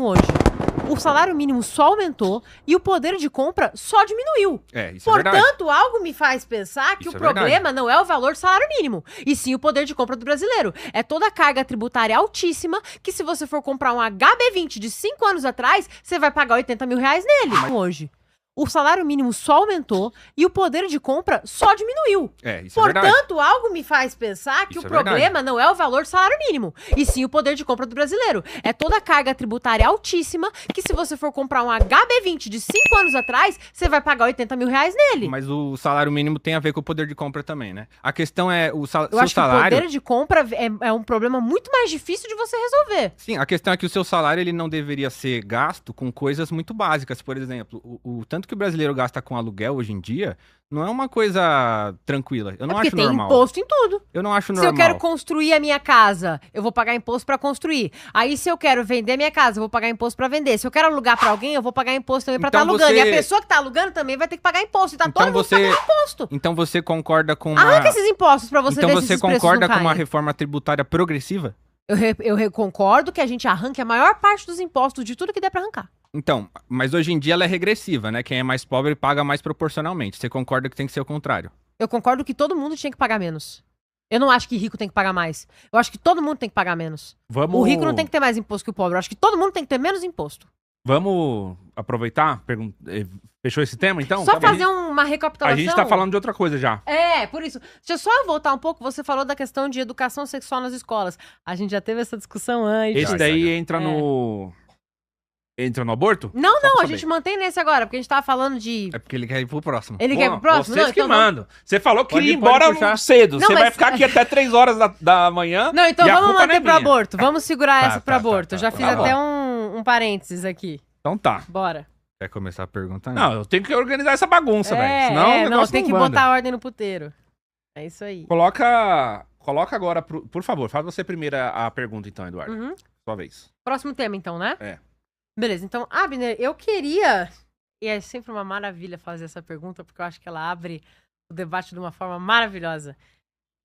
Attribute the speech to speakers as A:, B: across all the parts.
A: hoje. O salário mínimo só aumentou e o poder de compra só diminuiu.
B: Isso é verdade.
A: Portanto, algo me faz pensar que
B: Isso
A: o
B: é verdade.
A: problema não é o valor do salário mínimo, e sim o poder de compra do brasileiro. É toda a carga tributária altíssima que, se você for comprar um HB20 de 5 anos atrás, você vai pagar 80 mil reais nele hoje. O salário mínimo só aumentou e o poder de compra só diminuiu.
B: Isso é verdade.
A: Portanto, algo me faz pensar que
B: Isso
A: o
B: é verdade.
A: problema não é o valor do salário mínimo, e sim o poder de compra do brasileiro. É toda a carga tributária altíssima que, se você for comprar um HB20 de 5 anos atrás, você vai pagar 80 mil reais nele.
B: Mas o salário mínimo tem a ver com o poder de compra também, né? A questão é o
A: Eu acho que o
B: salário...
A: poder de compra é um problema muito mais difícil de você resolver.
B: Sim, a questão é que o seu salário ele não deveria ser gasto com coisas muito básicas. Por exemplo, o tanto que o brasileiro gasta com aluguel hoje em dia não é uma coisa tranquila. Eu não acho
A: porque tem
B: normal.
A: imposto em tudo.
B: Eu não acho
A: Se
B: normal.
A: eu quero construir a minha casa, eu vou pagar imposto pra construir. Aí, se eu quero vender a minha casa, eu vou pagar imposto pra vender. Se eu quero alugar pra alguém, eu vou pagar imposto também pra
B: Então
A: estar alugando.
B: você-
A: E a pessoa que tá alugando também vai ter que pagar imposto. E tá
B: Então
A: todo mundo
B: você-
A: pagando imposto.
B: Então você concorda com uma...
A: Arranca esses impostos pra você
B: Então
A: ver
B: você
A: se esses preços
B: concorda
A: não
B: com uma
A: caem.
B: reforma tributária progressiva?
A: Eu concordo que a gente arranque a maior parte dos impostos de tudo que der pra arrancar.
B: Então, mas hoje em dia ela é regressiva, né? Quem é mais pobre paga mais proporcionalmente. Você concorda que tem que ser o contrário?
A: Eu concordo que todo mundo tinha que pagar menos. Eu não acho que rico tem que pagar mais. Eu acho que todo mundo tem que pagar menos. O rico não tem que ter mais imposto que o pobre. Eu acho que todo mundo tem que ter menos imposto.
C: Vamos aproveitar? Fechou esse tema, então?
A: Só
C: Tá bom.
A: fazer uma
C: A
A: recapitulação.
C: gente tá falando de outra coisa já.
A: É, por isso. Deixa eu só voltar um pouco. Você falou da questão de educação sexual nas escolas. A gente já teve essa discussão antes.
C: Esse daí entra no... Entra no aborto?
A: Não,
C: Só pra
A: a
C: saber.
A: gente mantém nesse agora, porque a gente tava falando de...
B: É porque ele quer ir pro próximo.
A: Ele quer ir pro próximo?
C: Vocês
A: Não,
C: que
A: então vamos-
C: mandam. Você falou que
B: Pode-
C: ia
B: pode
C: embora
B: puxar.
C: cedo.
A: Não,
C: Você vai
A: mas-
C: ficar aqui até 3 horas da manhã.
A: Não, então
C: e a
A: vamos
C: culpa não é
A: manter pro
C: minha.
A: aborto. Vamos segurar
B: Tá,
A: essa pro
B: tá,
A: aborto.
B: tá,
A: Eu já
B: tá,
A: fiz
C: tá
A: até
C: bom.
A: um parênteses aqui.
C: Então tá.
A: Bora.
B: Quer começar a pergunta?
C: Não, eu tenho que organizar essa bagunça, velho. Senão o
A: não,
C: negócio
A: tem que
C: anda.
A: botar ordem no puteiro. É isso aí.
C: Coloca agora, por favor, faz você primeiro a pergunta então, Eduardo.
A: Uhum.
C: Sua vez.
A: Próximo tema, então, né?
C: É.
A: Beleza, então, Abner, eu queria... E é sempre uma maravilha fazer essa pergunta, porque eu acho que ela abre o debate de uma forma maravilhosa.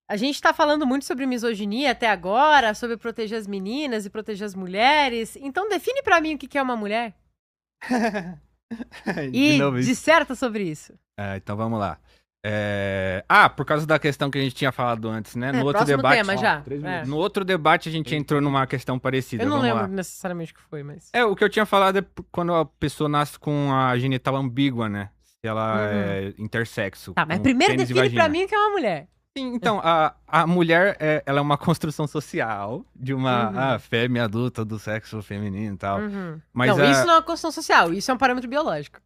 A: A gente tá falando muito sobre misoginia até agora, sobre proteger as meninas e proteger as mulheres. Então, define pra mim o que é uma mulher. E disserta sobre isso.
B: Então vamos lá. Por causa da questão que a gente tinha falado antes, né? No outro
A: próximo
B: debate.
A: tema já.
C: 3
A: É.
C: minutos.
B: No outro debate a gente entrou numa questão parecida.
A: Eu não
B: Vamos
A: lembro
B: lá.
A: necessariamente o que foi, mas...
B: O que eu tinha falado é quando a pessoa nasce com a genital ambígua, né? Se ela é intersexo.
A: Tá, mas
B: com
A: primeiro
B: pênis e
A: define pra
B: vagina.
A: mim o que é uma mulher.
B: Sim, então, a mulher, ela é uma construção social de uma fêmea adulta do sexo feminino e tal. Mas
A: não, isso não é uma construção social, isso é um parâmetro biológico.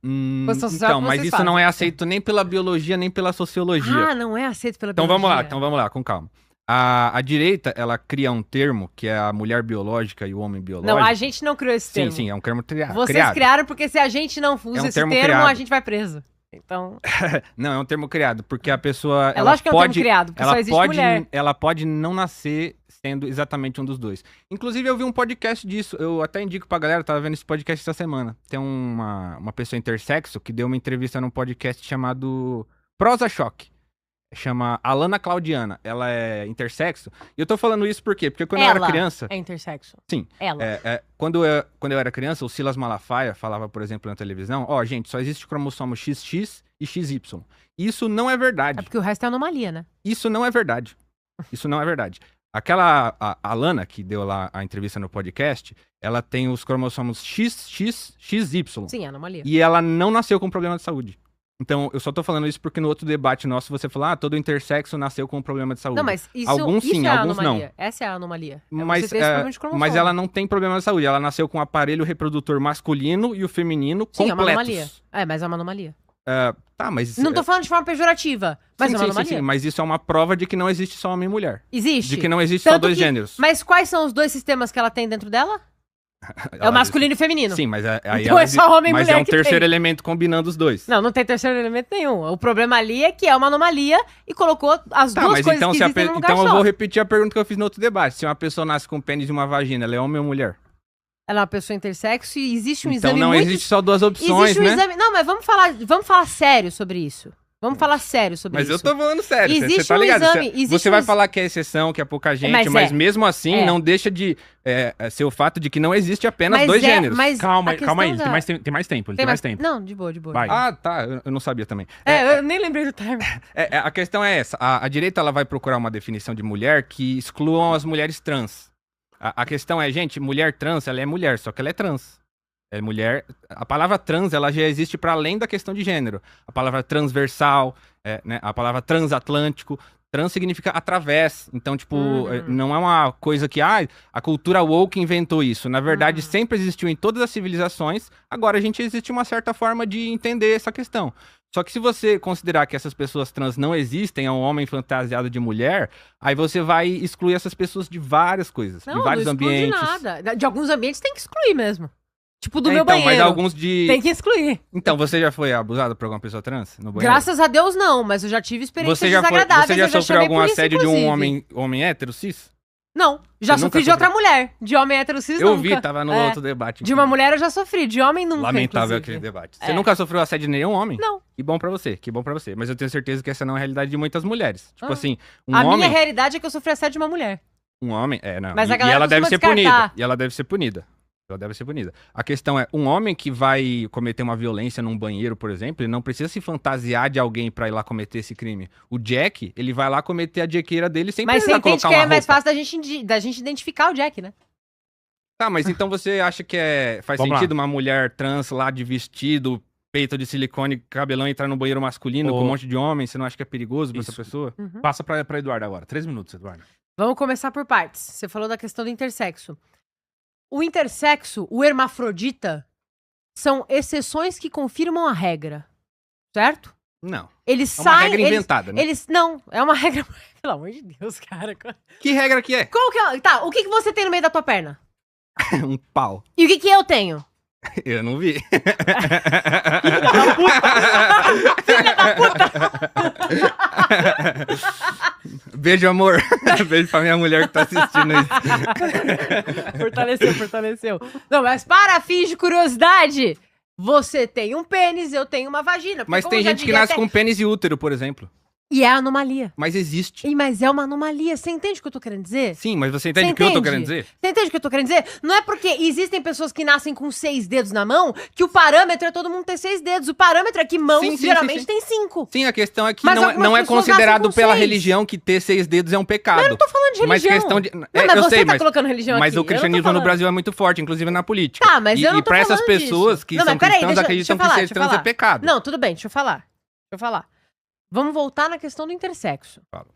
A: Construção social
B: então,
A: que
B: mas
A: vocês
B: isso não
A: fazem.
B: é aceito nem pela biologia, nem pela sociologia.
A: Ah, não é aceito pela
B: Então
A: biologia.
B: vamos lá, com calma. A direita, ela cria um termo que é a mulher biológica e o homem biológico.
A: Não, a gente não criou esse termo.
B: Sim, é um termo criado.
A: Vocês criaram porque se a gente não usa
B: É um
A: esse
B: termo
A: termo,
B: criado.
A: a gente vai preso. Então,
B: Não, é um termo criado, porque a pessoa...
A: é lógico que é um termo criado, porque
B: ela
A: só existe
B: pode,
A: mulher.
B: Ela pode não nascer sendo exatamente um dos dois. Inclusive, eu vi um podcast disso. Eu até indico pra galera, tava vendo esse podcast essa semana. Tem uma pessoa intersexo que deu uma entrevista num podcast chamado Prosa Choque. Chama Alana Claudiana. Ela é intersexo. E eu tô falando isso por quê? Porque quando eu era criança...
A: é intersexo.
B: Sim.
A: Ela.
B: Quando eu era criança, o Silas Malafaia falava, por exemplo, na televisão, gente, só existe cromossomo XX e XY. Isso não é verdade.
A: É porque o resto é anomalia, né?
B: Isso não é verdade. Isso não é verdade. A Alana, que deu lá a entrevista no podcast, ela tem os cromossomos XX, XY.
A: Sim, é anomalia.
B: E ela não nasceu com problema de saúde. Então, eu só tô falando isso porque no outro debate nosso você falou, todo intersexo nasceu com um problema de saúde.
A: Não, mas isso,
B: Alguns
A: isso
B: sim,
A: é a
B: alguns
A: anomalia.
B: não.
A: Essa é a anomalia.
B: Mas,
A: você ter esse problema de cromossomo.
B: mas ela não tem problema de saúde. Ela nasceu com o aparelho reprodutor masculino e o feminino
A: Sim,
B: completos.
A: é uma anomalia. Mas é uma anomalia.
B: Mas...
A: Não tô falando de forma pejorativa, mas
B: sim,
A: é uma anomalia.
B: sim, mas isso é uma prova de que não existe só homem e mulher.
A: Existe.
B: De que não existe só
A: Tanto
B: dois
A: que-
B: gêneros.
A: Mas quais são os dois sistemas que ela tem dentro dela? É
B: Ela
A: o masculino e o feminino.
B: Sim, mas aí
A: Então é só homem e
B: mas
A: mulher
B: é um
A: que
B: terceiro
A: tem.
B: elemento combinando os dois.
A: Não tem terceiro elemento nenhum. O problema ali é que é uma anomalia e colocou as
B: Tá,
A: duas
B: mas
A: coisas
B: então,
A: que existem num lugar
B: então eu
A: só.
B: vou repetir a pergunta que eu fiz no outro debate. Se uma pessoa nasce com um pênis e uma vagina, ela é homem ou mulher?
A: Ela é uma pessoa intersexo e existe um
B: Então
A: exame
B: não
A: muito...
B: existe só duas opções,
A: existe um
B: né?
A: exame... Não, mas vamos falar sério sobre isso. Vamos falar sério sobre
C: Mas
A: isso.
C: eu tô falando sério, você
A: Existe
C: tá
A: um
C: ligado?
A: exame, existe
C: Você
A: um
C: vai
A: ex-
C: falar que é exceção, que é pouca gente,
A: Mas
C: mas
A: é.
C: mesmo assim
A: É.
C: não deixa de ser o fato de que não existe apenas dois gêneros.
A: Mas
C: Calma,
A: a
C: calma aí,
A: questão
C: tem
A: da-
C: mais tempo, ele
A: Tem
C: tem mais tempo.
A: Não, de boa, de boa.
C: Vai.
A: de boa.
C: Ah, tá, eu não sabia também.
A: Eu nem lembrei do termo.
C: A questão é essa, a direita ela vai procurar uma definição de mulher que excluam as mulheres trans. A questão é, gente, mulher trans, ela é mulher, só que ela é trans. É mulher. A palavra trans, ela já existe para além da questão de gênero. A palavra transversal, né, a palavra transatlântico. Trans significa através. Então, tipo, não é uma coisa que a cultura woke inventou isso. Na verdade, sempre existiu em todas as civilizações. Agora a gente existe uma certa forma de entender essa questão. Só que se você considerar que essas pessoas trans não existem, é um homem fantasiado de mulher, aí você vai excluir essas pessoas de várias coisas, de vários
A: não exclui
C: ambientes.
A: nada. De alguns ambientes tem que excluir mesmo. Tipo do meu
C: então,
A: banheiro.
C: mas alguns de.
A: Tem que excluir.
C: Então, você já foi abusado por alguma pessoa trans no banheiro?
A: Graças a Deus não, mas eu já tive experiências
C: Você já
A: desagradáveis.
C: você já
A: eu
C: sofreu
A: chamei
C: algum
A: polícia,
C: assédio de um
A: inclusive.
C: homem hétero, cis?
A: Não, já
C: Você
A: sofri
C: nunca
A: de outra mulher. De homem hétero cis
C: Eu
A: nunca.
C: vi, tava no
A: É.
C: outro debate.
A: De uma mulher eu já sofri, de homem nunca,
C: Lamentável
A: inclusive.
C: aquele debate. Você nunca sofreu assédio de nenhum homem?
A: Não.
C: Que bom pra você, que bom pra você. Mas eu tenho certeza que essa não é a realidade de muitas mulheres. Tipo assim,
A: A
C: homem...
A: minha realidade é que eu sofri assédio de uma mulher.
C: Um homem, não.
A: Mas a
C: E
A: galera
C: ela deve
A: costuma
C: ser punida.
A: descartar.
C: E ela deve ser punida. Ela deve ser punida. A questão é, um homem que vai cometer uma violência num banheiro, por exemplo, ele não precisa se fantasiar de alguém pra ir lá cometer esse crime. O Jack, ele vai lá cometer a jaqueira dele sem
A: Mas você
C: precisar
A: entende
C: colocar
A: que
C: uma
A: é mais
C: roupa.
A: fácil da gente identificar o Jack, né?
C: Tá, mas então você acha que faz
B: Vamos
C: sentido uma mulher trans lá de vestido, peito de silicone, cabelão, entrar no banheiro masculino com um monte de homem? Você não acha que é perigoso pra essa
B: Isso.
C: pessoa?
B: Passa pra Eduardo agora. 3 minutos, Eduardo.
A: Vamos começar por partes. Você falou da questão do intersexo. O intersexo, o hermafrodita, são exceções que confirmam a regra. Certo?
C: Não.
A: Eles
C: É uma
A: saem.
C: regra inventada, né?
A: Não, é uma regra. Pelo amor de Deus, cara.
C: Que regra que é?
A: Como que é? Tá, o que você tem no meio da tua perna?
C: Um pau.
A: E o que eu tenho?
C: Eu não vi.
A: Filha da puta!
C: Beijo, amor. Beijo pra minha mulher que tá assistindo isso.
A: Fortaleceu. Não, mas para fins de curiosidade, você tem um pênis, eu tenho uma vagina. Porque
C: Mas
A: como
C: tem
A: eu já
C: gente que
A: diria
C: nasce
A: até-
C: com pênis e útero, por exemplo.
A: E é anomalia.
C: Mas existe.
A: Mas é uma anomalia. Você entende o que eu tô querendo dizer?
C: Sim, mas você entende o que eu tô querendo dizer?
A: Você entende o que eu tô querendo dizer? Não é porque existem pessoas que nascem com 6 dedos na mão que o parâmetro é todo mundo ter 6 dedos. O parâmetro é que mãos
C: Sim, sim,
A: geralmente
C: sim.
A: tem 5.
C: Sim, a questão é que
A: Mas
C: não
A: algumas
C: é
A: pessoas
C: considerado
A: nascem com
C: pela
A: 6.
C: religião que ter 6 dedos é um pecado.
A: Eu não tô falando de religião.
C: Mas questão de.
A: Não, mas
C: eu
A: você
C: sei,
A: tá
C: mas,
A: colocando religião
C: mas
A: aqui.
C: o cristianismo
A: Eu não tô
C: no
A: falando.
C: Brasil é muito forte, inclusive na política.
A: Tá, mas eu não
C: E
A: tô
C: pra essas
A: falando
C: pessoas
A: disso.
C: que
A: Não,
C: são
A: mas peraí,
C: cristãos
A: deixa
C: acreditam
A: eu falar,
C: que
A: deixa
C: ser
A: eu
C: trans é
A: falar.
C: pecado.
A: Não, tudo bem, deixa eu falar. Vamos voltar na questão do intersexo.
C: Fala.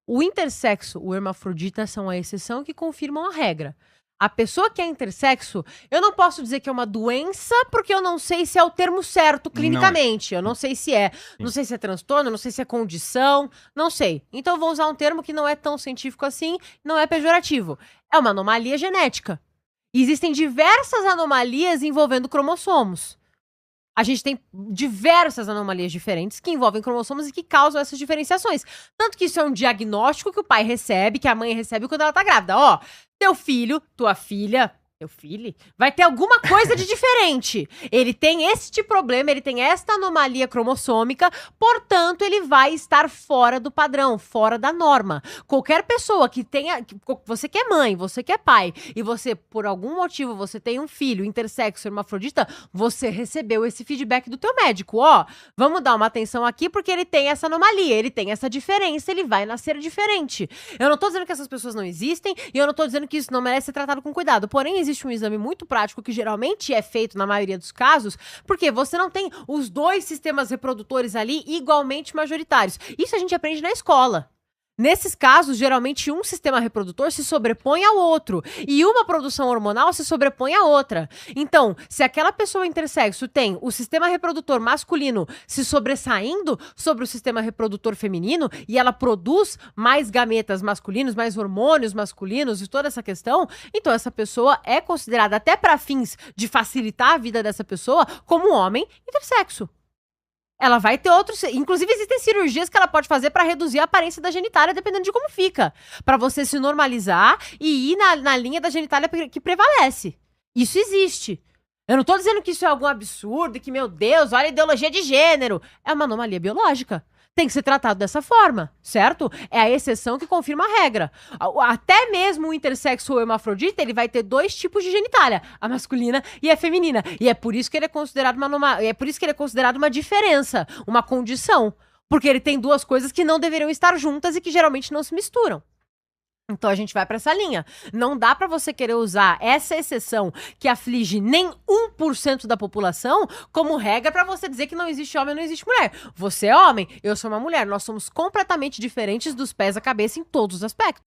A: O intersexo, o hermafrodita são a exceção que confirmam a regra. A pessoa que é intersexo, eu não posso dizer que é uma doença, porque eu não sei se é o termo certo clinicamente. Eu não sei se é. Não sei se é transtorno, não sei se é condição, não sei. Então eu vou usar um termo que não é tão científico assim, não é pejorativo. É uma anomalia genética. E existem diversas anomalias envolvendo cromossomos. A gente tem diversas anomalias diferentes que envolvem cromossomos e que causam essas diferenciações. Tanto que isso é um diagnóstico que o pai recebe, que a mãe recebe quando ela tá grávida. Ó, teu filho, tua filha, teu filho, vai ter alguma coisa de diferente. Ele tem este problema, ele tem esta anomalia cromossômica, portanto, ele vai estar fora do padrão, fora da norma. Qualquer pessoa que tenha... Você que é mãe, você que é pai, e você, por algum motivo, você tem um filho intersexo, hermafrodita, você recebeu esse feedback do teu médico. Ó, vamos dar uma atenção aqui porque ele tem essa anomalia, ele tem essa diferença, ele vai nascer diferente. Eu não tô dizendo que essas pessoas não existem, e eu não tô dizendo que isso não merece ser tratado com cuidado. Porém, existe um exame muito prático que geralmente é feito na maioria dos casos, porque você não tem os dois sistemas reprodutores ali igualmente majoritários. Isso a gente aprende na escola. Nesses casos, geralmente um sistema reprodutor se sobrepõe ao outro e uma produção hormonal se sobrepõe à outra. Então, se aquela pessoa intersexo tem o sistema reprodutor masculino se sobressaindo sobre o sistema reprodutor feminino e ela produz mais gametas masculinos, mais hormônios masculinos e toda essa questão, então essa pessoa é considerada, até para fins de facilitar a vida dessa pessoa, como um homem intersexo. Ela vai ter outros... Inclusive, existem cirurgias que ela pode fazer pra reduzir a aparência da genitália, dependendo de como fica. Pra você se normalizar e ir na linha da genitália que prevalece. Isso existe. Eu não tô dizendo que isso é algum absurdo, que, meu Deus, olha a ideologia de gênero. É uma anomalia biológica. tem que ser tratado dessa forma, certo? É a exceção que confirma a regra. Até mesmo o intersexo ou hermafrodita, ele vai ter 2 tipos de genitália, a masculina e a feminina. E é por isso que ele é considerado uma diferença, uma condição. Porque ele tem 2 coisas que não deveriam estar juntas e que geralmente não se misturam. Então a gente vai pra essa linha. Não dá pra você querer usar essa exceção que aflige nem 1% da população como regra pra você dizer que não existe homem ou não existe mulher. Você é homem, eu sou uma mulher. Nós somos completamente diferentes dos pés à cabeça em todos os aspectos.